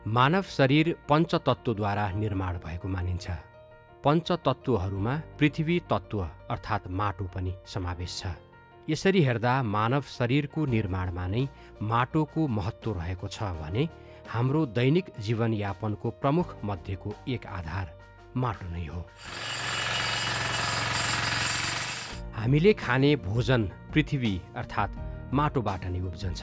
मानव शरीर पञ्चतत्त्वद्वारा निर्माण भएको मानिन्छ। पञ्चतत्त्वहरूमा पृथ्वी तत्त्व अर्थात् माटो पनि समावेश छ। यसरी हेर्दा मानव शरीरको निर्माणमा नै माटोको महत्त्व रहेको छ भने हाम्रो दैनिक जीवनयापनको प्रमुख मध्येको एक आधार माटो नै हो। हामीले खाने भोजन पृथ्वी अर्थात् माटोबाट नै उब्जन्छ।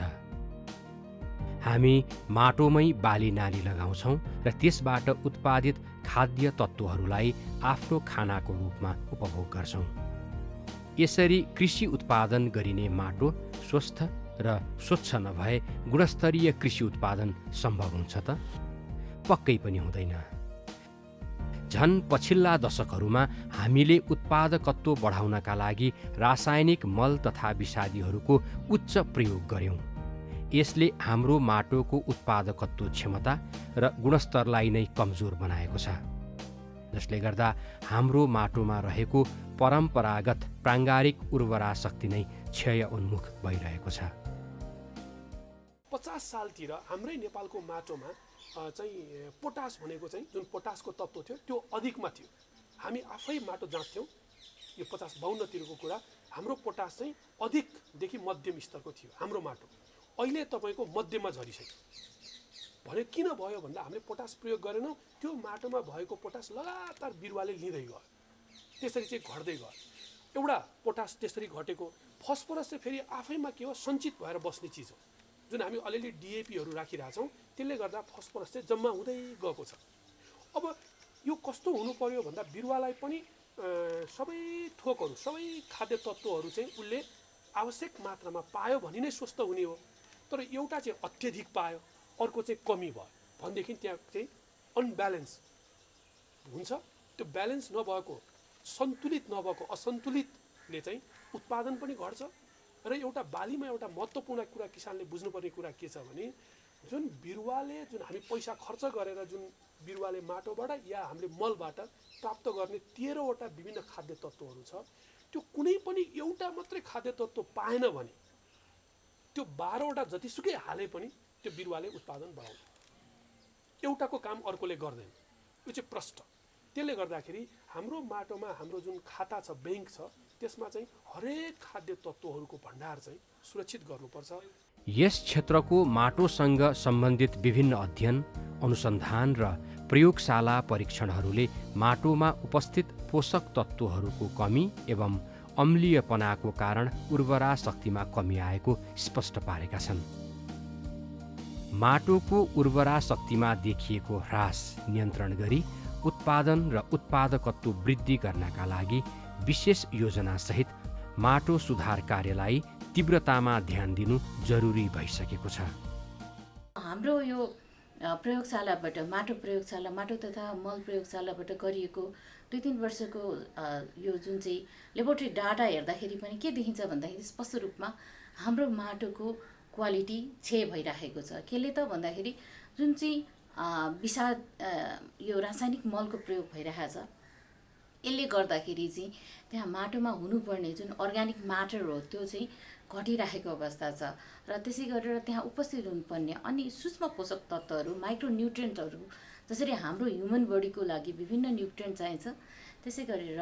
हामी माटोमै बाली नाली लगाउँछौँ र त्यसबाट उत्पादित खाद्य तत्त्वहरूलाई आफ्नो खानाको रूपमा उपभोग गर्छौँ। यसरी कृषि उत्पादन गरिने माटो स्वस्थ र स्वच्छ नभए गुणस्तरीय कृषि उत्पादन सम्भव हुन्छ त? पक्कै पनि हुँदैन। झन् पछिल्ला दशकहरूमा हामीले उत्पादकत्व बढाउनका लागि रासायनिक मल तथा विषादीहरूको उच्च प्रयोग गर्यौँ। यसले हाम्रो माटोको उत्पादकत्व क्षमता र गुणस्तरलाई नै कमजोर बनाएको छ, जसले गर्दा हाम्रो माटोमा रहेको परम्परागत प्राङ्गारिक उर्वरा शक्ति नै क्षय उन्मुख भइरहेको छ। 50 सालतिर हाम्रै नेपालको माटोमा चाहिँ पोटास भनेको चाहिँ जुन पोटासको तत्त्व थियो त्यो अधिकमा थियो। हामी आफै माटो जाँच्थ्यौँ। यो 50-52तिरको कुरा, हाम्रो पोटास चाहिँ अधिकदेखि मध्यम स्तरको थियो हाम्रो माटो। अहिले तपाईँको मध्यममा झरिसक्यो। भने किन भयो भन्दा हामीले पोटास प्रयोग गरेनौँ। त्यो माटोमा भएको पोटास लगातार बिरुवाले लिँदै गयो, त्यसरी चाहिँ घट्दै गयो। एउटा पोटास त्यसरी घटेको। फस्फरस चाहिँ फेरि आफैमा के हो, सञ्चित भएर बस्ने चिज हो। जुन हामी अलिअलि डिएपीहरू राखिरहेछौँ त्यसले गर्दा फस्फरस चाहिँ जम्मा हुँदै गएको छ। अब यो कस्तो हुनु पर्यो भन्दा बिरुवालाई पनि सबै थोकहरू, सबै खाद्य तत्त्वहरू चाहिँ उसले आवश्यक मात्रामा पायो भने नै स्वस्थ हुने हो। तर एउटा चाहिँ अत्यधिक पायो, अर्को चाहिँ कमी भयो भनेदेखि त्यहाँ चाहिँ अनब्यालेन्स हुन्छ। त्यो ब्यालेन्स नभएको, सन्तुलित नभएको, असन्तुलितले चाहिँ उत्पादन पनि घट्छ। र एउटा बालीमा एउटा महत्त्वपूर्ण कुरा किसानले बुझ्नुपर्ने कुरा के छ भने जुन बिरुवाले, जुन हामी पैसा खर्च गरेर जुन बिरुवाले माटोबाट या हामीले मलबाट प्राप्त गर्ने 13वटा विभिन्न खाद्य तत्त्वहरू छ, त्यो कुनै पनि एउटा मात्रै खाद्य तत्त्व पाएन भने त्यो 12वटा जतिसुकै हाले पनि त्यो बिरुवाले उत्पादन बढाउँदैन। एउटाको काम अर्कोले गर्दैन। यो चाहिँ प्रष्ट। त्यसले गर्दाखेरि हाम्रो माटोमा हाम्रो जुन खाता छ, ब्याङ्क छ, त्यसमा चाहिँ हरेक खाद्य तत्त्वहरूको भण्डार चाहिँ सुरक्षित गर्नुपर्छ। यस क्षेत्रको माटोसँग सम्बन्धित विभिन्न अध्ययन, अनुसन्धान र प्रयोगशाला परीक्षणहरूले माटोमा उपस्थित पोषक तत्त्वहरूको कमी एवं अम्लीयपनाको कारण उर्वरा शक्तिमा कमी आएको स्पष्ट पारेका छन्। माटोको उर्वरा शक्तिमा देखिएको ह्रास नियन्त्रण गरी उत्पादन र उत्पादकत्व वृद्धि गर्नका लागि विशेष योजनासहित माटो सुधार कार्यलाई तीव्रतामा ध्यान दिनु जरुरी भइसकेको छ। हाम्रो यो प्रयोगशालाबाट, माटो प्रयोगशाला, माटो तथा मल प्रयोगशालाबाट गरिएको 2-3 वर्षको यो जुन चाहिँ लेबोरेटरी डाटा हेर्दाखेरि पनि के देखिन्छ भन्दाखेरि स्पष्ट रूपमा हाम्रो माटोको क्वालिटी क्षय भइरहेको छ। केले त भन्दाखेरि जुन चाहिँ विषाद, यो रासायनिक मलको प्रयोग भइरहेछ, यसले गर्दाखेरि चाहिँ त्यहाँ माटोमा हुनुपर्ने जुन अर्ग्यानिक म्याटर हो त्यो चाहिँ घटिरहेको अवस्था छ। र त्यसै गरेर त्यहाँ उपस्थित हुनुपर्ने अनि सूक्ष्म पोषक तत्त्वहरू, माइक्रो न्युट्रिएन्टहरू, जसरी हाम्रो ह्युमन बडीको लागि विभिन्न न्युट्रिएन्ट चाहिन्छ, त्यसै गरेर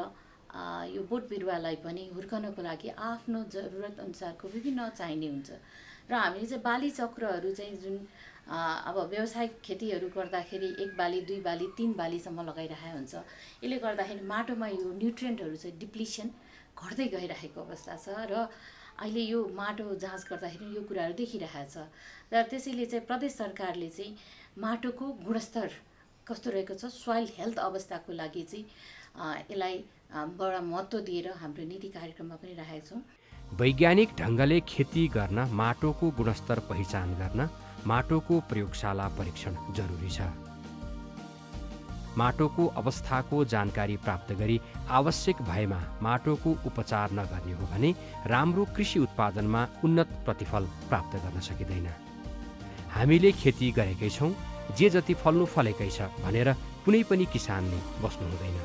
यो बोट बिरुवालाई पनि हुर्कनको लागि आफ्नो जरुरत अनुसारको विभिन्न चाहिने हुन्छ। र हामीले चाहिँ बाली चक्रहरू चाहिँ जुन अब व्यावसायिक खेतीहरू गर्दाखेरि 1 बाली, 2 बाली, 3 बालीसम्म लगाइरहेको हुन्छ। यसले गर्दाखेरि माटोमा यो न्युट्रिएन्टहरू चाहिँ डिप्लिसन घट्दै गइरहेको अवस्था छ। र अहिले यो माटो जाँच गर्दाखेरि यो कुराहरू देखिरहेको छ। र त्यसैले चाहिँ प्रदेश सरकारले चाहिँ माटोको गुणस्तर कस्तो रहेको छ, सोइल हेल्थ अवस्थाको लागि चाहिँ यसलाई बडा महत्त्व दिएर हाम्रो नीति कार्यक्रममा पनि राखेका छौँ। वैज्ञानिक ढङ्गले खेती गर्न माटोको गुणस्तर पहिचान गर्न माटोको प्रयोगशाला परीक्षण जरुरी छ। माटोको अवस्थाको जानकारी प्राप्त गरी आवश्यक भएमा माटोको उपचार नगर्ने हो भने राम्रो कृषि उत्पादनमा उन्नत प्रतिफल प्राप्त गर्न सकिँदैन। हामीले खेती गरेकै छौँ, जे जति फल्नु फलेकै छ भनेर कुनै पनि किसानले बस्नु हुँदैन।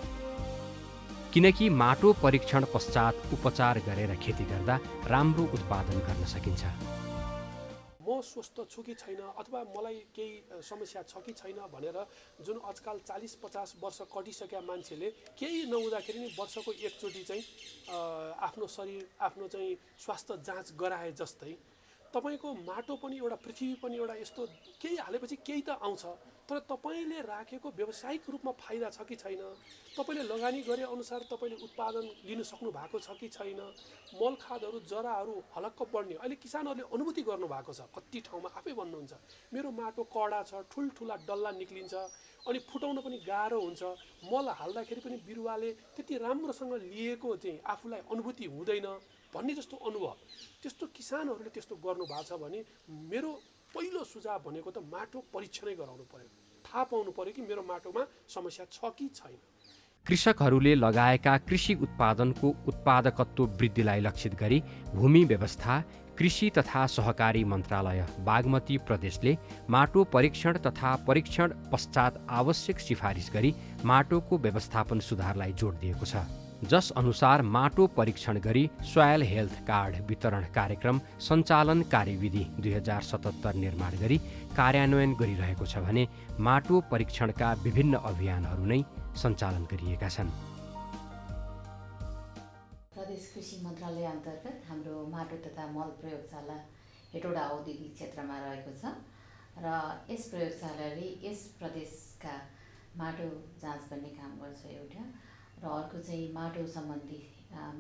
किनकि माटो परीक्षण पश्चात उपचार गरेर खेती गर्दा राम्रो उत्पादन गर्न सकिन्छ। म म स्वस्थ छु कि छैन अथवा मलाई केही समस्या छ कि छैन भनेर जुन आजकल 40-50 वर्ष कटिसकेका मान्छेले केही नहुँदाखेरि नि वर्षको एकचोटि चाहिँ आफ्नो शरीर आफ्नो चाहिँ स्वास्थ्य जाँच गराए जस्तै तपाईको माटो पनि एउटा पृथ्वी पनि एउटा यस्तो केही हालेपछि केही त आउँछ, तर तपाईँले राखेको व्यावसायिक रूपमा फाइदा छ कि छैन, तपाईँले लगानी गरे अनुसार तपाईँले उत्पादन लिन सक्नु भएको छ कि छैन, मल खादहरू जराहरू हलक्क बढ्ने अहिले किसानहरूले अनुभूति गर्नु भएको छ। कति ठाउँमा आफै भन्नुहुन्छ मेरो माटो कडा छ, ठुल्ठुला डल्ला निक्लिन्छ, अनि फुटाउन पनि गाह्रो हुन्छ, मल हाल्दाखेरि पनि बिरुवाले त्यति राम्रोसँग लिएको चाहिँ आफूलाई अनुभूति हुँदैन भन्ने जस्तो अनुभव। त्यस्तो किसानहरूले त्यस्तो गर्नु भएको छ भने मेरो पहिलो सुझाव भनेको त माटो परीक्षणै गराउनु पर्यो, थाहा पाउनु पर्यो कि मेरो माटोमा समस्या छ कि छैन। कृषकहरूले लगाएका कृषि उत्पादनको उत्पादकत्व वृद्धिलाई लक्षित गरी भूमि व्यवस्था कृषि तथा सहकारी मन्त्रालय बागमती प्रदेशले माटो परीक्षण तथा परीक्षण पश्चात आवश्यक सिफारिस गरी माटोको व्यवस्थापन सुधारलाई जोड दिएको छ, जस अनुसार माटो परीक्षण गरी सोयल हेल्थ कार्ड वितरण कार्यक्रम सञ्चालन कार्यविधि 2077 निर्माण गरी कार्यान्वयन गरिरहेको छ भने माटो परीक्षणका विभिन्न अभियानहरू नै सञ्चालन गरिएका छन्। प्रदेश कृषि मन्त्रालय अन्तर्गत हाम्रो माटो तथा मल प्रयोगशाला हेटौडा औद्योगिक क्षेत्रमा रहेको छ र यस प्रयोगशालाले यस प्रदेशका माटो जाँच गर्ने काम गर्छ एउटा, र अर्को चाहिँ माटो सम्बन्धी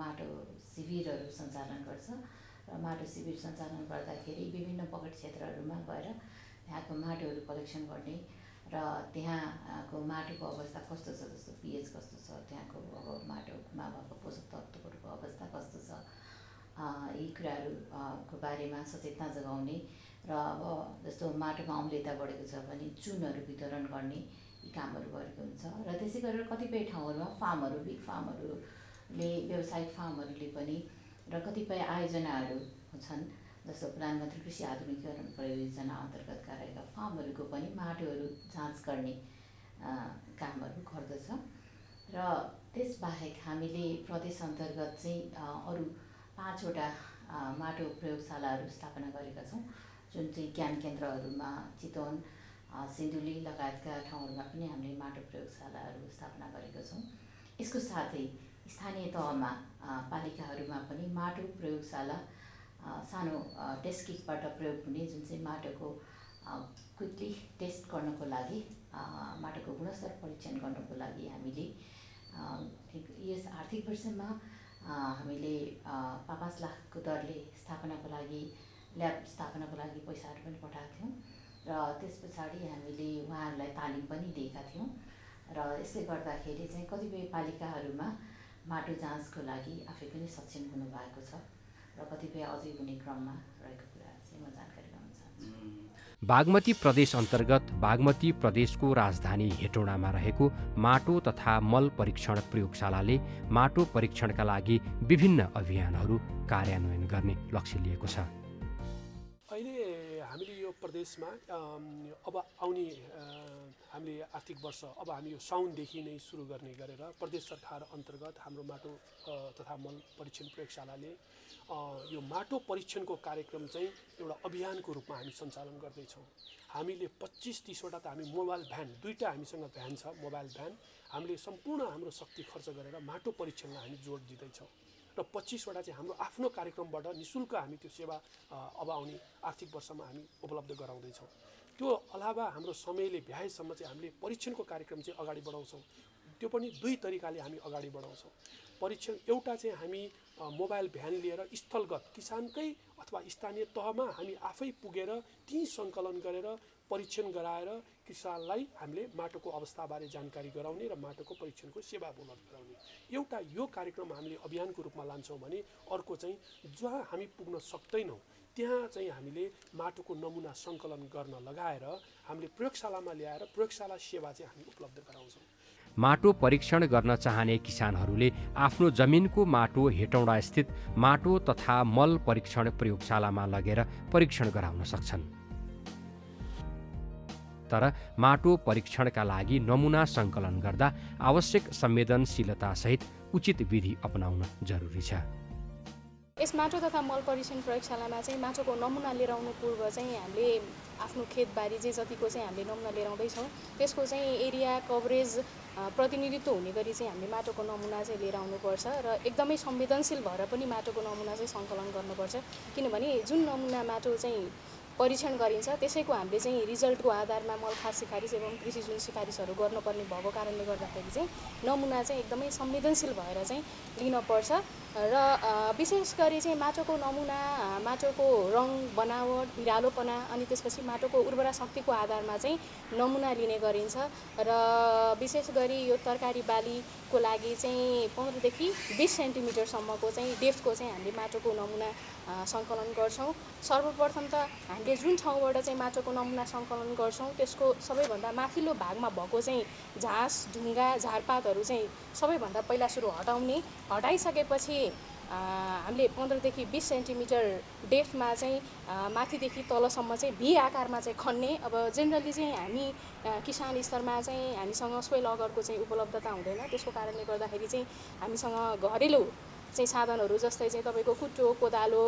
माटो शिविरहरू सञ्चालन गर्छ र माटो शिविर सञ्चालन गर्दाखेरि विभिन्न पकड क्षेत्रहरूमा गएर त्यहाँको माटोहरू कलेक्सन गर्ने र त्यहाँको माटोको अवस्था कस्तो छ, जस्तो पिएच कस्तो छ, त्यहाँको अब माटोमा भएको पोषक तत्त्वहरूको अवस्था कस्तो छ, यी कुराहरूको बारेमा सचेतना जगाउने र अब जस्तो माटोमा अम्लता बढेको छ भने चुनहरू वितरण गर्ने यी कामहरू गरेको हुन्छ। र त्यसै गरेर कतिपय ठाउँहरूमा फार्महरू बिग फार्महरूले व्यावसायिक फार्महरूले पनि र कतिपय आयोजनाहरू छन् जस्तो प्रधानमन्त्री कृषि आधुनिकीकरण परियोजना अन्तर्गतका रहेका फार्महरूको पनि माटोहरू जाँच गर्ने कामहरू गर्दछ। र त्यसबाहेक हामीले प्रदेश अन्तर्गत चाहिँ अरू 5वटा माटो प्रयोगशालाहरू स्थापना गरेका छौँ, जुन चाहिँ ज्ञान केन्द्रहरूमा चितवन सिन्धुली लगायतका ठाउँहरूमा पनि हामीले माटो प्रयोगशालाहरू स्थापना गरेका छौँ। यसको साथै स्थानीय तहमा पालिकाहरूमा पनि माटो प्रयोगशाला सानो टेस्ट किटबाट प्रयोग हुने जुन चाहिँ माटोको क्विकली टेस्ट गर्नको लागि माटोको गुणस्तर परीक्षण गर्नको लागि हामीले यस आर्थिक वर्षमा हामीले 5 लाखको दरले स्थापनाको लागि ल्याब स्थापनाको लागि पैसाहरू पनि पठाएको थियौँ र त्यस पछाडि हामीले उहाँहरूलाई तालिम पनि दिएका थियौँ र यसले गर्दाखेरि चाहिँ कतिपय पालिकाहरूमा माटो जाँचको लागि आफै पनि सक्षम हुनुभएको छ र कतिपय अझै हुने क्रममा रहेको कुरा चाहिँ म जानकारी गराउन चाहन्छु। बागमती प्रदेश अन्तर्गत बागमती प्रदेशको राजधानी हेटौडामा रहेको माटो तथा मल परीक्षण प्रयोगशालाले माटो परीक्षणका लागि विभिन्न अभियानहरू कार्यान्वयन गर्ने लक्ष्य लिएको छ। अहिले हामीले यो प्रदेशमा अब आउने हामीले आर्थिक वर्ष अब हामी यो साउनदेखि नै सुरु गर्ने गरेर प्रदेश सरकार अन्तर्गत हाम्रो माटो तथा मल परीक्षण प्रयोगशालाले यो माटो परीक्षणको कार्यक्रम चाहिँ एउटा अभियानको रूपमा हामी सञ्चालन गर्दैछौँ। हामीले 25-30 वटा त हामी मोबाइल भ्यान, 2टा हामीसँग भ्यान छ मोबाइल भ्यान, हामीले सम्पूर्ण हाम्रो शक्ति खर्च गरेर माटो परीक्षणलाई हामी जोड दिँदैछौँ र 25 वटा चाहिँ हाम्रो आफ्नो कार्यक्रमबाट निःशुल्क हामी त्यो सेवा अब आउने आर्थिक वर्षमा हामी उपलब्ध गराउँदैछौँ। त्यो अलावा हाम्रो समयले भ्याएसम्म चाहिँ हामीले परीक्षणको कार्यक्रम चाहिँ अगाडि बढाउँछौँ। त्यो पनि 2 तरिकाले हामी अगाडि बढाउँछौँ। परीक्षण एउटा चाहिँ हामी मोबाइल भ्यान लिएर स्थलगत किसानकै अथवा स्थानीय तहमा हामी आफै पुगेर त्यहीँ सङ्कलन गरेर परीक्षण गराएर किसानलाई हामीले माटोको अवस्थाबारे जानकारी गराउने र माटोको परीक्षणको सेवा उपलब्ध गराउने एउटा यो कार्यक्रम हामीले अभियानको रूपमा लान्छौँ भने अर्को चाहिँ जहाँ हामी पुग्न सक्दैनौँ त्यहाँ चाहिँ हामीले माटोको नमुना सङ्कलन गर्न लगाएर हामीले प्रयोगशालामा ल्याएर प्रयोगशाला सेवा चाहिँ हामी उपलब्ध गराउँछौँ। माटो परीक्षण गर्न चाहने किसानहरूले आफ्नो जमिनको माटो हेटौडा स्थित माटो तथा मल परीक्षण प्रयोगशालामा लगेर परीक्षण गराउन सक्छन्। तर माटो परीक्षणका लागि नमुना सङ्कलन गर्दा आवश्यक संवेदनशीलतासहित उचित विधि अपनाउन जरुरी छ। यस माटो तथा मल परीक्षण प्रयोगशालामा चाहिँ माटोको नमुना लिएर आउनु पूर्व चाहिँ हामीले आफ्नो खेतबारी जे जतिको चाहिँ हामीले नमुना लिएर आउँदैछौँ त्यसको चाहिँ एरिया कभरेज प्रतिनिधित्व हुने गरी चाहिँ हामीले माटोको नमुना चाहिँ लिएर आउनुपर्छ र एकदमै संवेदनशील भएर पनि माटोको नमुना चाहिँ सङ्कलन गर्नुपर्छ। किनभने जुन नमुना माटो चाहिँ परीक्षण गरिन्छ त्यसैको हामीले चाहिँ रिजल्टको आधारमा मल खाद सिफारिस एवं कृषि जुन सिफारिसहरू गर्नुपर्ने भएको कारणले गर्दाखेरि चाहिँ नमुना चाहिँ एकदमै संवेदनशील भएर चाहिँ लिनपर्छ र विशेष गरी चाहिँ माटोको नमुना माटोको रङ बनावट भिरालोपना अनि त्यसपछि माटोको उर्वरा शक्तिको आधारमा चाहिँ नमुना लिने गरिन्छ र विशेष गरी यो तरकारी बालीको लागि चाहिँ 15 देखि 20 सेन्टिमिटरसम्मको चाहिँ डेप्थको चाहिँ हामीले माटोको नमुना सङ्कलन गर्छौँ। सर्वप्रथम त हामीले जुन ठाउँबाट चाहिँ माटोको नमुना सङ्कलन गर्छौँ त्यसको सबैभन्दा माथिल्लो भागमा भएको चाहिँ घाँस ढुङ्गा झारपातहरू चाहिँ सबैभन्दा पहिला सुरु हटाइसकेपछि हामीले 15 देखि 20 सेन्टिमिटर डेप्थमा चाहिँ माथिदेखि तलसम्म चाहिँ भी आकारमा चाहिँ खन्ने। अब जेनरली चाहिँ हामी किसान स्तरमा चाहिँ हामीसँग सोइल अगरको चाहिँ उपलब्धता हुँदैन, त्यसको कारणले गर्दाखेरि चाहिँ हामीसँग घरेलु चाहिँ साधनहरू जस्तै चाहिँ तपाईँको कुटो कोदालो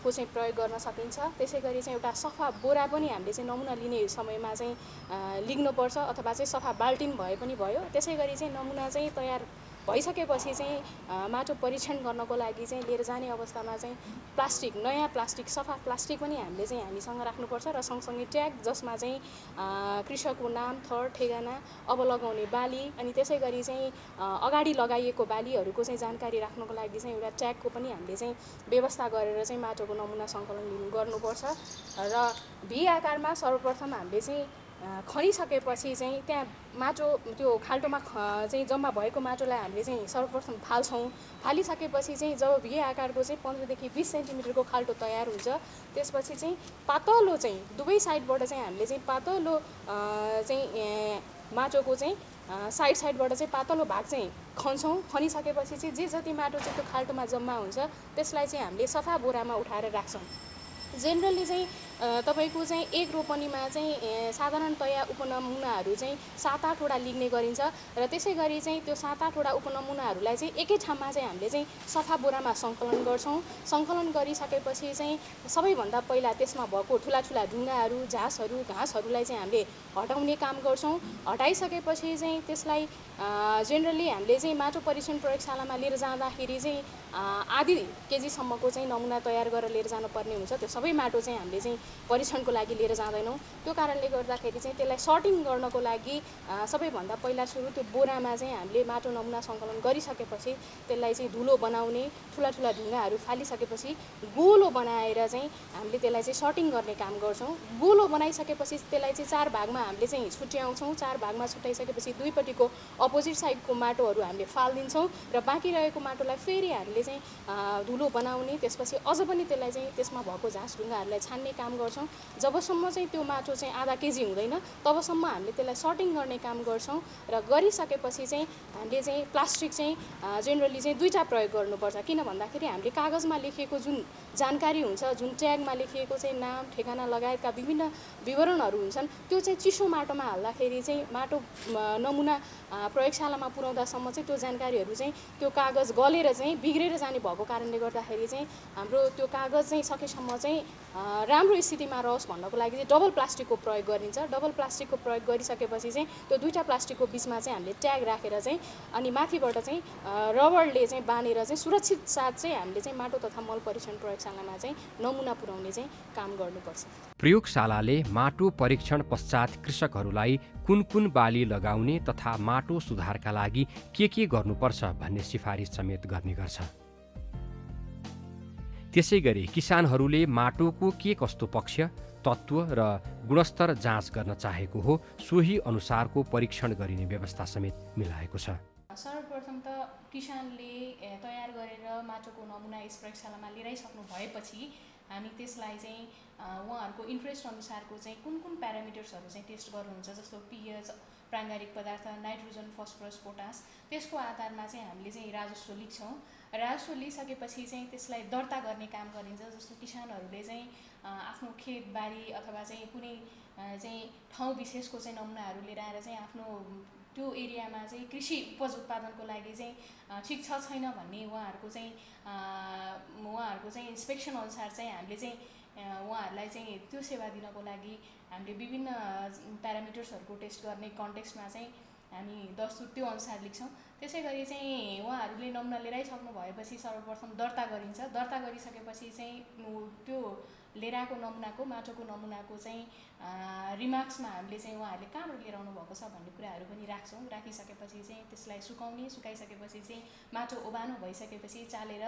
को चाहिँ प्रयोग गर्न सकिन्छ। त्यसै गरी चाहिँ एउटा सफा बोरा पनि हामीले चाहिँ नमुना लिने समयमा चाहिँ लिनुपर्छ अथवा चाहिँ सफा बाल्टिन भए पनि भयो। त्यसै गरी चाहिँ नमुना चाहिँ तयार भइसकेपछि चाहिँ माटो परीक्षण गर्नको लागि चाहिँ लिएर जाने अवस्थामा चाहिँ प्लास्टिक नयाँ प्लास्टिक सफा प्लास्टिक पनि हामीले चाहिँ हामीसँग राख्नुपर्छ र सँगसँगै ट्याग जसमा चाहिँ कृषकको नाम थर ठेगाना अब लगाउने बाली अनि त्यसै गरी चाहिँ अगाडि लगाइएको बालीहरूको चाहिँ जानकारी राख्नको लागि चाहिँ एउटा ट्यागको पनि हामीले चाहिँ व्यवस्था गरेर चाहिँ माटोको नमुना सङ्कलन गर्नुपर्छ र भी आकारमा सर्वप्रथम हामीले चाहिँ खनिसकेपछि चाहिँ त्यहाँ माटो त्यो खाल्टोमा चाहिँ जम्मा भएको माटोलाई हामीले चाहिँ सर्वप्रथम फाल्छौँ। फालिसकेपछि चाहिँ जब भी आकारको चाहिँ 15 देखि 20 सेन्टिमिटरको खाल्टो तयार हुन्छ त्यसपछि चाहिँ पातलो चाहिँ दुवै साइडबाट चाहिँ हामीले चाहिँ पातलो चाहिँ माटोको चाहिँ साइडबाट चाहिँ पातलो भाग चाहिँ खन्छौँ। खनिसकेपछि चाहिँ जे जति माटो चाहिँ त्यो खाल्टोमा जम्मा हुन्छ त्यसलाई चाहिँ हामीले सफा बोरामा उठाएर राख्छौँ। जेनरली चाहिँ तपाईँको चाहिँ एक रोपनीमा चाहिँ साधारणतया उपनमुनाहरू चाहिँ 7-8 वटा लिने गरिन्छ र त्यसै गरी चाहिँ त्यो 7-8 वटा उपनमुनाहरूलाई चाहिँ एकै ठाउँमा चाहिँ हामीले चाहिँ सफा बोरामा सङ्कलन गर्छौँ। सङ्कलन गरिसकेपछि चाहिँ सबैभन्दा पहिला त्यसमा भएको ठुला ठुला ढुङ्गाहरू झाँसहरू घाँसहरूलाई चाहिँ हामीले हटाउने काम गर्छौँ। हटाइसकेपछि चाहिँ त्यसलाई जेनरली हामीले चाहिँ माटो परीक्षण प्रयोगशालामा लिएर जाँदाखेरि चाहिँ आधी केजीसम्मको चाहिँ नमुना तयार गरेर लिएर जानुपर्ने हुन्छ। त्यो सबै माटो चाहिँ हामीले चाहिँ परीक्षणको लागि लिएर जाँदैनौँ। त्यो कारणले गर्दाखेरि चाहिँ त्यसलाई सर्टिङ गर्नको लागि सबैभन्दा पहिला सुरु त्यो बोरामा चाहिँ हामीले माटो नमुना सङ्कलन गरिसकेपछि त्यसलाई चाहिँ धुलो बनाउने ठुला ठुला ढुङ्गाहरू फालिसकेपछि गोलो बनाएर चाहिँ हामीले त्यसलाई चाहिँ सर्टिङ गर्ने काम गर्छौँ। गोलो बनाइसकेपछि त्यसलाई चाहिँ 4 भागमा हामीले चाहिँ छुट्याउँछौँ। 4 भागमा छुट्याइसकेपछि दुईपट्टिको अपोजिट साइडको माटोहरू हामीले फालिदिन्छौँ र बाँकी रहेको माटोलाई फेरि हामीले चाहिँ धुलो बनाउने त्यसपछि अझ पनि त्यसलाई चाहिँ त्यसमा भएको घाँस ढुङ्गाहरूलाई छान्ने काम गर्छौँ। जबसम्म चाहिँ त्यो माटो चाहिँ आधा केजी हुँदैन तबसम्म हामीले त्यसलाई सर्टिङ गर्ने काम गर्छौँ र गरिसकेपछि चाहिँ हामीले चाहिँ प्लास्टिक चाहिँ जेनरली चाहिँ 2टा प्रयोग गर्नुपर्छ। किन भन्दाखेरि हामीले कागजमा लेखिएको जुन जानकारी हुन्छ जुन ट्यागमा लेखिएको चाहिँ नाम ठेगाना लगायतका विभिन्न विवरणहरू हुन्छन् त्यो चाहिँ चिसो माटोमा हाल्दाखेरि चाहिँ माटो नमुना प्रयोगशालामा पुर्याउँदासम्म चाहिँ त्यो जानकारीहरू चाहिँ त्यो कागज गलेर चाहिँ बिग्रेर जाने भएको कारणले गर्दाखेरि चाहिँ हाम्रो त्यो कागज चाहिँ सकेसम्म चाहिँ राम्रो स्थितिमा रहोस् भन्नको लागि चाहिँ डबल प्लास्टिकको प्रयोग गरिन्छ। डबल प्लास्टिकको प्रयोग गरिसकेपछि चाहिँ त्यो 2टा प्लास्टिकको बिचमा चाहिँ हामीले ट्याग राखेर चाहिँ अनि माथिबाट चाहिँ रबरले चाहिँ बाँधेर चाहिँ सुरक्षित साथ चाहिँ हामीले चाहिँ माटो तथा मल परीक्षण प्रयोगशालामा चाहिँ नमुना पुर्याउने चाहिँ काम गर्नुपर्छ। प्रयोगशालाले माटो परीक्षण पश्चात कृषकहरूलाई कुन कुन बाली लगाउने तथा माटो सुधारका लागि के गर्नुपर्छ भन्ने सिफारिस समेत गर्ने गर्छ। त्यसै गरी किसानहरूले माटोको के कस्तो पक्ष तत्त्व र गुणस्तर जाँच गर्न चाहेको हो सोही अनुसारको परीक्षण गरिने व्यवस्था समेत मिलाएको छ। सर्वप्रथम त किसानले तयार गरेर माटोको नमुना यस प्रयोगशालामा लिइराइसक्नु भएपछि हामी त्यसलाई चाहिँ उहाँहरूको इन्ट्रेस्ट अनुसारको चाहिँ कुन कुन प्यारामिटर्सहरू चाहिँ टेस्ट गर्नुहुन्छ जस्तो पीएच प्राङ्गारिक पदार्थ नाइट्रोजन फस्फरस पोटास त्यसको आधारमा चाहिँ हामीले चाहिँ राजस्व लिन्छौँ। राजस्व लिइसकेपछि चाहिँ त्यसलाई दर्ता गर्ने काम गरिन्छ। जस्तो किसानहरूले चाहिँ आफ्नो खेतबारी अथवा चाहिँ कुनै चाहिँ ठाउँ विशेषको चाहिँ नमुनाहरू लिएर आएर चाहिँ आफ्नो त्यो एरियामा चाहिँ कृषि उपज उत्पादनको लागि चाहिँ ठिक छ छैन भन्ने उहाँहरूको चाहिँ इन्सपेक्सन अनुसार चाहिँ हामीले चाहिँ उहाँहरूलाई चाहिँ त्यो सेवा दिनको लागि हामीले विभिन्न प्यारामिटर्सहरूको टेस्ट गर्ने कन्टेक्स्टमा चाहिँ हामी दस्तुर त्यो अनुसार लेख्छौँ। त्यसै गरी चाहिँ उहाँहरूले नमुना लिइसक्नु भएपछि सर्वप्रथम दर्ता गरिन्छ। दर्ता गरिसकेपछि चाहिँ त्यो लिएर आएको नमुनाको माटोको नमुनाको चाहिँ रिमार्क्समा हामीले चाहिँ उहाँहरूले कहाँबाट लिएर आउनु भएको छ भन्ने कुराहरू पनि राख्छौँ। राखिसकेपछि चाहिँ त्यसलाई सुकाइसकेपछि चाहिँ माटो ओभानो भइसकेपछि चालेर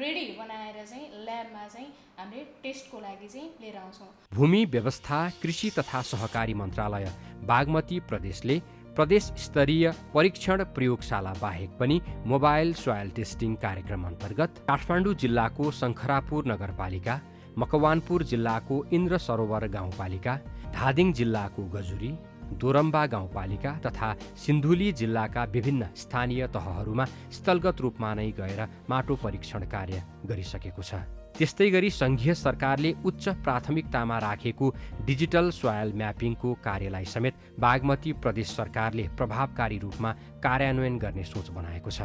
रेडी बनाएर चाहिँ ल्याबमा चाहिँ हामीले टेस्टको लागि चाहिँ लिएर आउँछौँ। भूमि व्यवस्था कृषि तथा सहकारी मन्त्रालय बागमती प्रदेशले प्रदेश स्तरीय परीक्षण प्रयोगशाला बाहेक पनि मोबाइल सोयल टेस्टिङ कार्यक्रम अन्तर्गत काठमाडौँ जिल्लाको शङ्खरापुर नगरपालिका, मकवानपुर जिल्लाको इन्द्र सरोवर गाउँपालिका, धादिङ जिल्लाको गजुरी, दोरम्बा गाउँपालिका तथा सिन्धुली जिल्लाका विभिन्न स्थानीय तहहरूमा स्थलगत रूपमा नै गएर माटो परीक्षण कार्य गरिसकेको छ। त्यस्तै गरी सङ्घीय सरकारले उच्च प्राथमिकतामा राखेको डिजिटल सोयल म्यापिङको कार्यलाई समेत बागमती प्रदेश सरकारले प्रभावकारी रूपमा कार्यान्वयन गर्ने सोच बनाएको छ।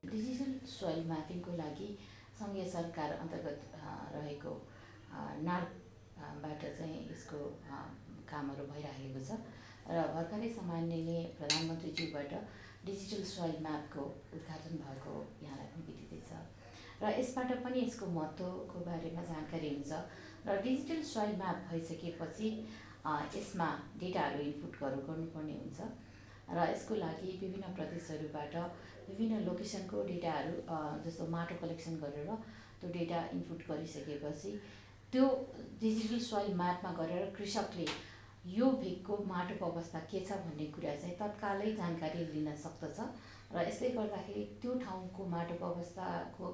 डिजिटल सोयल म्यापिङको लागि सङ्घीय सरकार अन्तर्गत रहेको नार्कबाट चाहिँ यसको कामहरू भइरहेको छ र भर्खरै सामान्यले प्रधानमन्त्रीज्यूबाट डिजिटल सोयल म्यापको उद्घाटन भएको यहाँलाई पनि बितिँदै छ र यसबाट पनि यसको महत्त्वको बारेमा जानकारी हुन्छ र डिजिटल सोयल म्याप भइसकेपछि यसमा डेटाहरू इनपुट गर्नुपर्ने हुन्छ र यसको लागि विभिन्न प्रदेशहरूबाट विभिन्न लोकेसनको डेटाहरू जस्तो माटो कलेक्सन गरेर त्यो डेटा इनपुट गरिसकेपछि त्यो डिजिटल सोयल म्यापमा गरेर कृषकले यो भिगको माटोको अवस्था के छ भन्ने कुरा चाहिँ तत्कालै जानकारी लिन सक्दछ र यसले गर्दाखेरि त्यो ठाउँको माटोको अवस्थाको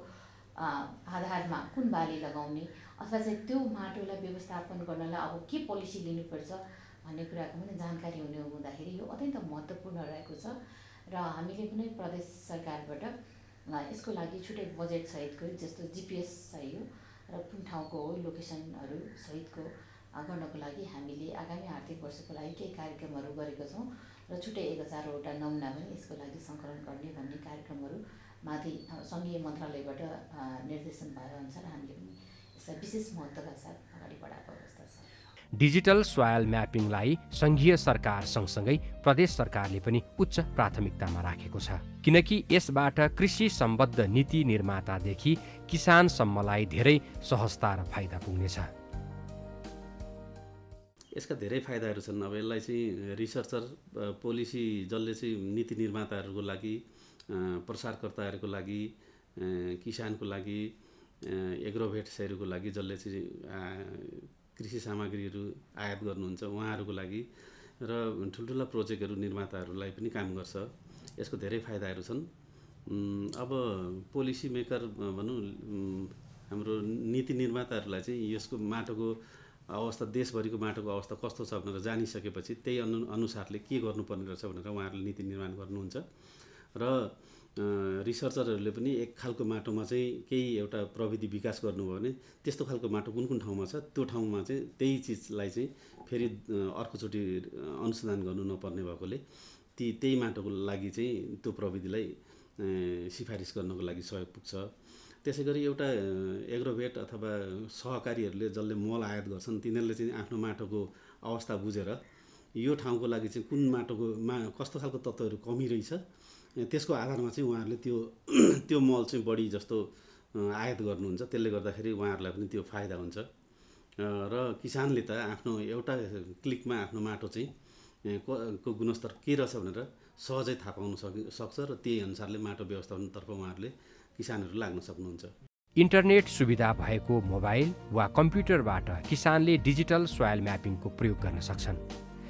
आधारमा कुन बाली लगाउने अथवा चाहिँ त्यो माटोलाई व्यवस्थापन गर्नलाई अब के पोलिसी लिनुपर्छ भन्ने कुराको पनि जानकारी हुने हुँदाखेरि यो अत्यन्त महत्त्वपूर्ण रहेको छ र हामीले पनि प्रदेश सरकारबाट यसको लागि छुट्टै बजेट सहितको जस्तो जिपिएस चाहियो र कुन ठाउँको हो लोकेसनहरू सहितको गर्नको लागि हामीले आगामी आर्थिक वर्षको लागि केही कार्यक्रमहरू गरेका छौँ र छुट्टै 1000वटा नमुना पनि यसको लागि सङ्कलन गर्ने भन्ने कार्यक्रमहरू माथि सङ्घीय मन्त्रालयबाट निर्देशन भएअनुसार हामीले पनि यसलाई विशेष महत्त्वका साथ अगाडि बढाएको अवस्था छ। डिजिटल सोयल म्यापिङलाई सङ्घीय सरकार सँगसँगै प्रदेश सरकारले पनि उच्च प्राथमिकतामा राखेको छ किनकि यसबाट कृषि सम्बद्ध नीति निर्मातादेखि किसानसम्मलाई धेरै सहजता र फाइदा पुग्नेछ। यसका धेरै फाइदाहरू छन्। अब यसलाई चाहिँ रिसर्चर पोलिसी जसले चाहिँ नीति निर्माताहरूको लागि, प्रसारकर्ताहरूको लागि, किसानको लागि, एग्रोभेट्सहरूको लागि जसले चाहिँ कृषि सामग्रीहरू आयात गर्नुहुन्छ उहाँहरूको लागि र ठुल्ठुला प्रोजेक्टहरू निर्माताहरूलाई पनि काम गर्छ। यसको धेरै फाइदाहरू छन्। अब पोलिसी मेकर भनौँ हाम्रो नीति निर्माताहरूलाई चाहिँ यसको माटोको अवस्था, देशभरिको माटोको अवस्था कस्तो छ भनेर जानिसकेपछि त्यही अनुसारले के गर्नुपर्ने रहेछ भनेर उहाँहरूले नीति निर्माण गर्नुहुन्छ र रिसर्चरहरूले पनि एक खालको माटोमा चाहिँ केही एउटा प्रविधि विकास गर्नुभयो भने त्यस्तो खालको माटो कुन कुन ठाउँमा छ त्यो ठाउँमा चाहिँ त्यही चिजलाई चाहिँ फेरि अर्कोचोटि अनुसन्धान गर्नु नपर्ने भएकोले त्यही माटोको लागि चाहिँ त्यो प्रविधिलाई सिफारिस गर्नको लागि सहयोग पुग्छ। त्यसै गरी एउटा एग्रोभेट अथवा सहकारीहरूले जसले मल आयात गर्छन् तिनीहरूले चाहिँ आफ्नो माटोको अवस्था बुझेर यो ठाउँको लागि चाहिँ कुन माटोको कस्तो खालको तत्त्वहरू कमी रहेछ त्यसको आधारमा चाहिँ उहाँहरूले त्यो मल चाहिँ बढी जस्तो आयात गर्नुहुन्छ। त्यसले गर्दाखेरि उहाँहरूलाई पनि त्यो फाइदा हुन्छ र किसानले त आफ्नो एउटा क्लिकमा आफ्नो माटो चाहिँ को गुणस्तर के रहेछ भनेर सहजै थाहा पाउन सक्छ र त्यही अनुसारले माटो व्यवस्थापनतर्फ उहाँहरूले किसानहरू लाग्न सक्नुहुन्छ। इन्टरनेट सुविधा भएको मोबाइल वा कम्प्युटरबाट किसानले डिजिटल सोयल म्यापिङको प्रयोग गर्न सक्छन्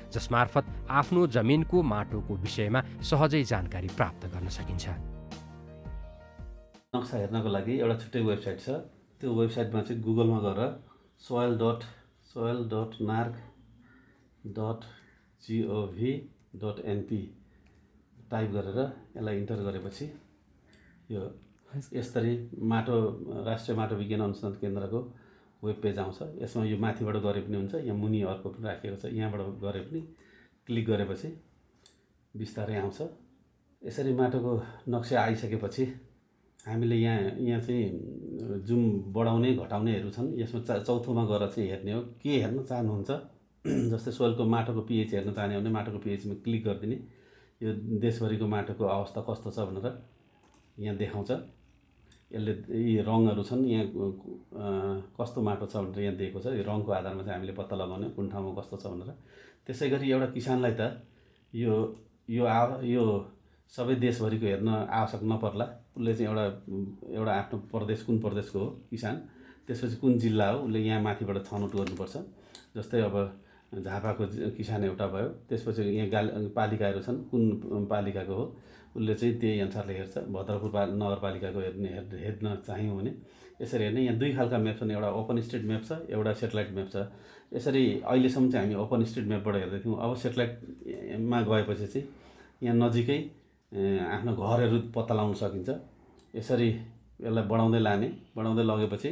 जसमार्फत आफ्नो जमिनको माटोको विषयमा सहजै जानकारी प्राप्त गर्न सकिन्छ। नक्सा हेर्नको लागि एउटा छुट्टै वेबसाइट छ। त्यो वेबसाइटमा चाहिँ गुगलमा गएर soil.narc.gov.np टाइप गरेर यसलाई इन्टर गरेपछि यो यसरी राष्ट्रिय माटो विज्ञान अनुसन्धान केन्द्रको वेब पेज आउँछ। यसमा यो माथिबाट गरे पनि हुन्छ, यहाँ मुनि अर्को पनि राखेको छ। यहाँबाट गरे पनि क्लिक गरेपछि बिस्तारै आउँछ। यसरी माटोको नक्सा आइसकेपछि हामीले यहाँ चाहिँ जुम बढाउने घटाउनेहरू छन्। यसमा चौथोमा गएर चाहिँ हेर्ने हो के हेर्न चाहनुहुन्छ। जस्तै सोइलको माटोको पिएच हेर्न चाहने हो भने माटोको पिएचमा क्लिक गरिदिने। यो देशभरिको माटोको अवस्था कस्तो छ भनेर यहाँ देखाउँछ। यसले यी रङहरू छन्, यहाँ कस्तो माटो छ भनेर यहाँ दिएको छ। यो रङको आधारमा चाहिँ हामीले पत्ता लगाउने कुन ठाउँमा कस्तो छ भनेर। त्यसै गरी एउटा किसानलाई त यो सबै देशभरिको हेर्न आवश्यक नपर्ला। उसले चाहिँ एउटा आफ्नो प्रदेश कुन प्रदेशको हो किसान, त्यसपछि कुन जिल्ला हो, उसले यहाँ माथिबाट छनौट गर्नुपर्छ। जस्तै अब झापाको किसान एउटा भयो, त्यसपछि यहाँ पालिकाहरू छन्, कुन पालिकाको हो उसले चाहिँ त्यही अनुसारले हेर्छ। भद्रपुर नगरपालिकाको हेर्न चाहियो भने यसरी हेर्ने। यहाँ दुई खालका म्याप छन्, एउटा ओपन स्ट्रिट म्याप छ, एउटा सेटेलाइट म्याप छ। यसरी अहिलेसम्म चाहिँ हामी ओपन स्ट्रिट म्यापबाट हेर्दै थियौँ। अब सेटेलाइटमा गएपछि चाहिँ यहाँ नजिकै आफ्नो घरहरू पत्ता लगाउन सकिन्छ। यसरी यसलाई बढाउँदै लगेपछि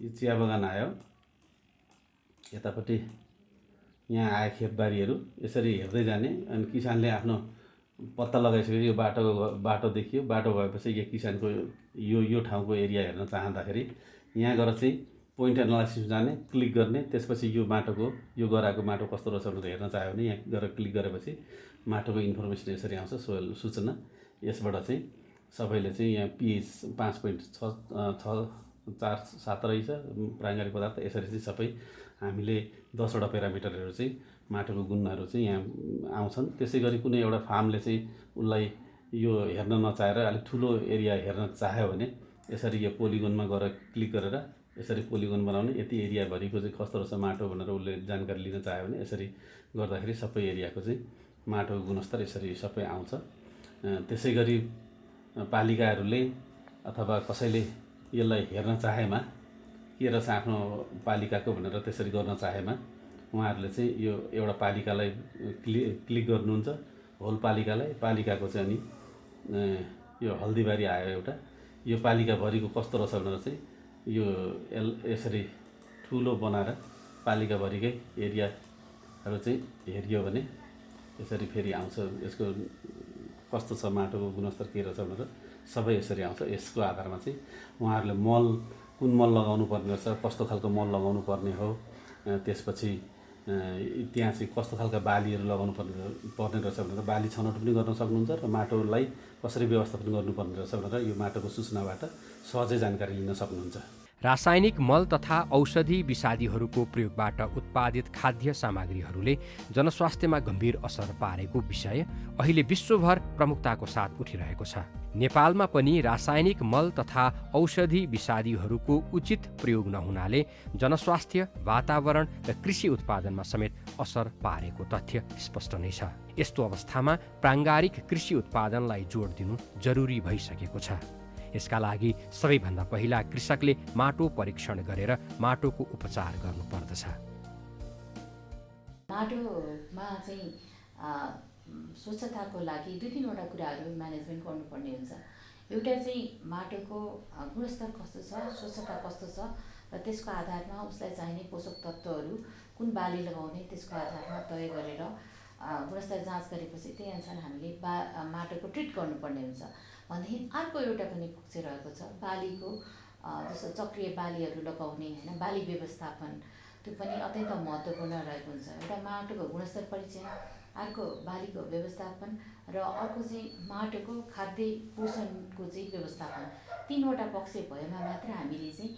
यो चिया बगान आयो, यतापट्टि यहाँ आयो खेतबारीहरू। यसरी हेर्दै जाने अनि किसानले आफ्नो पत्ता लगाइसकेपछि यो बाटो देखियो। बाटो भएपछि यो किसानको यो ठाउँको एरिया हेर्न चाहँदाखेरि यहाँ गएर चाहिँ पोइन्ट एनालाइसिस जाने, क्लिक गर्ने। त्यसपछि यो गराएको माटो कस्तो रहेछ भनेर हेर्न चाह्यो भने यहाँ गएर क्लिक गरेपछि माटोको इन्फर्मेसन यसरी आउँछ, सोयल सूचना। यसबाट चाहिँ सबैले चाहिँ यहाँ पिएच 5.647 रहेछ प्राइमरी पदार्थ। यसरी चाहिँ सबै हामीले 10वटा प्यारामिटरहरू चाहिँ माटोको गुणहरू चाहिँ यहाँ आउँछन्। त्यसै गरी कुनै एउटा फार्मले चाहिँ उसलाई यो हेर्न नचाहेर अलिक ठुलो एरिया हेर्न चाह्यो भने यसरी यो पोलिगोनमा गएर क्लिक गरेर यसरी पोलिगोन बनाउने। यति एरियाभरिको चाहिँ कस्तो रहेछ माटो भनेर उसले जानकारी लिन चाह्यो भने यसरी गर्दाखेरि सबै एरियाको चाहिँ माटोको गुणस्तर यसरी सबै आउँछ। त्यसै गरी पालिकाहरूले अथवा कसैले यसलाई हेर्न चाहेमा के रहेछ आफ्नो पालिकाको भनेर त्यसरी गर्न चाहेमा उहाँहरूले चाहिँ यो एउटा पालिकालाई क्लिक गर्नुहुन्छ, होल पालिकाको चाहिँ अनि यो हल्दीबारी आयो एउटा। यो पालिकाभरिको कस्तो रहेछ भनेर चाहिँ यो यसरी ठुलो बनाएर पालिकाभरिकै एरियाहरू चाहिँ हेरियो भने यसरी फेरि आउँछ। यसको कस्तो छ माटोको गुणस्तर के रहेछ भनेर सबै यसरी आउँछ। यसको आधारमा चाहिँ उहाँहरूले कुन मल लगाउनु पर्ने रहेछ, कस्तो खालको मल लगाउनु पर्ने हो, त्यसपछि त्यहाँ चाहिँ कस्तो खालका बालीहरू लगाउनु पर्ने रहेछ भनेर बाली छनौट पनि गर्न सक्नुहुन्छ र माटोलाई कसरी व्यवस्थापन गर्नुपर्ने रहेछ भनेर यो माटोको सूचनाबाट सहजै जानकारी लिन सक्नुहुन्छ। रासायनिक मल तथा औषधि विषादीहरूको प्रयोगबाट उत्पादित खाद्य सामग्रीहरूले जनस्वास्थ्यमा गम्भीर असर पारेको विषय अहिले विश्वभर प्रमुखताको साथ उठिरहेको छ। नेपालमा पनि रासायनिक मल तथा औषधि विषादीहरूको उचित प्रयोग नहुनाले जनस्वास्थ्य, वातावरण र कृषि उत्पादनमा समेत असर पारेको तथ्य स्पष्ट नै छ। यस्तो अवस्थामा प्राङ्गारिक कृषि उत्पादनलाई जोड दिनु जरुरी भइसकेको छ। यसका लागि सबैभन्दा पहिला कृषकले माटो परीक्षण गरेर माटोको उपचार गर्नुपर्दछ। माटोमा चाहिँ स्वच्छताको लागि 2-3वटा कुराहरू म्यानेजमेन्ट गर्नुपर्ने हुन्छ। एउटा चाहिँ माटोको गुणस्तर कस्तो छ, स्वच्छता कस्तो छ र त्यसको आधारमा उसलाई चाहिने पोषक तत्त्वहरू कुन बाली लगाउने त्यसको आधारमा तय गरेर गुणस्तर जाँच गरेपछि त्यही अनुसार हामीले माटोको ट्रिट गर्नुपर्ने हुन्छ। भनेदेखि अर्को एउटा पनि पक्ष रहेको छ बालीको, जस्तो चक्रिय बालीहरू लगाउने होइन, बाली व्यवस्थापन त्यो पनि अत्यन्त महत्त्वपूर्ण रहेको हुन्छ। एउटा माटोको गुणस्तर परीक्षण, अर्को बालीको व्यवस्थापन र अर्को चाहिँ माटोको खाद्य पोषणको चाहिँ व्यवस्थापन। 3वटा पक्ष भएमा मात्र हामीले चाहिँ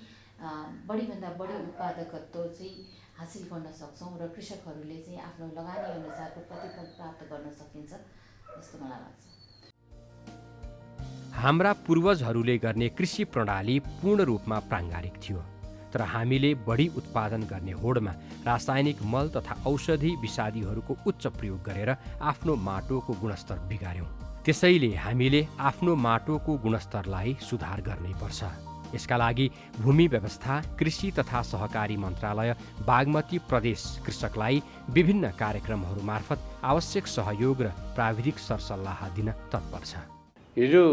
बढीभन्दा बढी उत्पादकत्व चाहिँ हासिल गर्न सक्छौँ र कृषकहरूले चाहिँ आफ्नो लगानी अनुसारको प्रतिफल प्राप्त गर्न सकिन्छ जस्तो मलाई लाग्छ। हाम्रा पूर्वजहरूले गर्ने कृषि प्रणाली पूर्ण रूपमा प्राङ्गारिक थियो, तर हामीले बढी उत्पादन गर्ने होडमा रासायनिक मल तथा औषधि विषादीहरूको उच्च प्रयोग गरेर आफ्नो माटोको गुणस्तर बिगार्यौँ। त्यसैले हामीले आफ्नो माटोको गुणस्तरलाई सुधार गर्नै पर्छ। यसका लागि भूमि व्यवस्था, कृषि तथा सहकारी मन्त्रालय बागमती प्रदेश कृषकलाई विभिन्न कार्यक्रमहरू मार्फत आवश्यक सहयोग र प्राविधिक सरसल्लाह दिन तत्पर छ। हिजो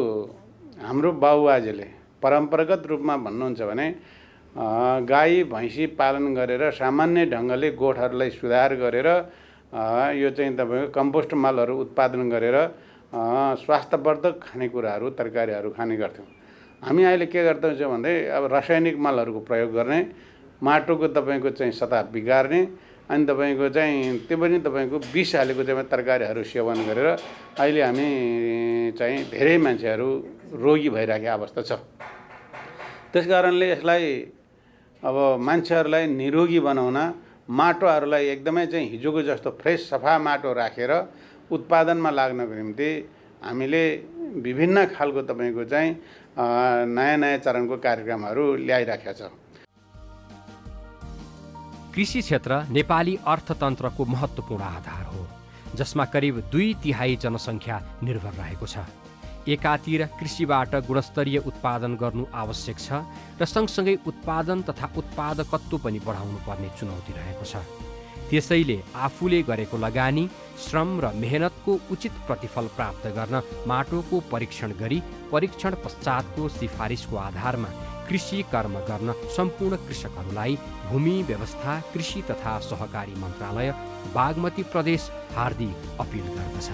हाम्रो बाबुबाजेले परम्परागत रूपमा भन्नुहुन्छ भने गाई भैँसी पालन गरेर सामान्य ढङ्गले गोठहरूलाई सुधार गरेर यो चाहिँ तपाईँको कम्पोस्ट मलहरू उत्पादन गरेर स्वास्थ्यवर्धक खानेकुराहरू तरकारीहरू खाने गर्थ्यौँ। हामी अहिले के गर्छौँ भन्दै अब रासायनिक मलहरूको प्रयोग गर्ने, माटोको तपाईँको चाहिँ सतह बिगार्ने, अनि तपाईँको चाहिँ त्यो पनि तपाईँको विष हालेको चाहिँ तरकारीहरू सेवन गरेर अहिले हामी चाहिँ धेरै मान्छेहरू रोगी भइरहेको अवस्था छ। त्यस कारणले यसलाई अब मान्छेहरूलाई निरोगी बनाउन माटोहरूलाई एकदमै चाहिँ हिजोको जस्तो फ्रेस सफा माटो राखेर उत्पादनमा लाग्नको निम्ति हामीले विभिन्न खालको तपाईँको चाहिँ नयाँ नयाँ चरणको कार्यक्रमहरू ल्याइराखेका छौँ। कृषि क्षेत्र नेपाली अर्थतन्त्रको महत्त्वपूर्ण आधार हो, जसमा करिब 2/3 जनसङ्ख्या निर्भर रहेको छ। एकातिर कृषिबाट गुणस्तरीय उत्पादन गर्नु आवश्यक छ र सँगसँगै उत्पादन तथा उत्पादकत्व पनि बढाउनु पर्ने चुनौती रहेको छ। त्यसैले आफूले गरेको लगानी, श्रम र मेहनतको उचित प्रतिफल प्राप्त गर्न माटोको परीक्षण गरी परीक्षण पश्चातको सिफारिसको आधारमा कृषि कर्म गर्न सम्पूर्ण कृषकहरूलाई भूमि व्यवस्था, कृषि तथा सहकारी मन्त्रालय, बागमती प्रदेश हार्दिक अपिल गर्दछ।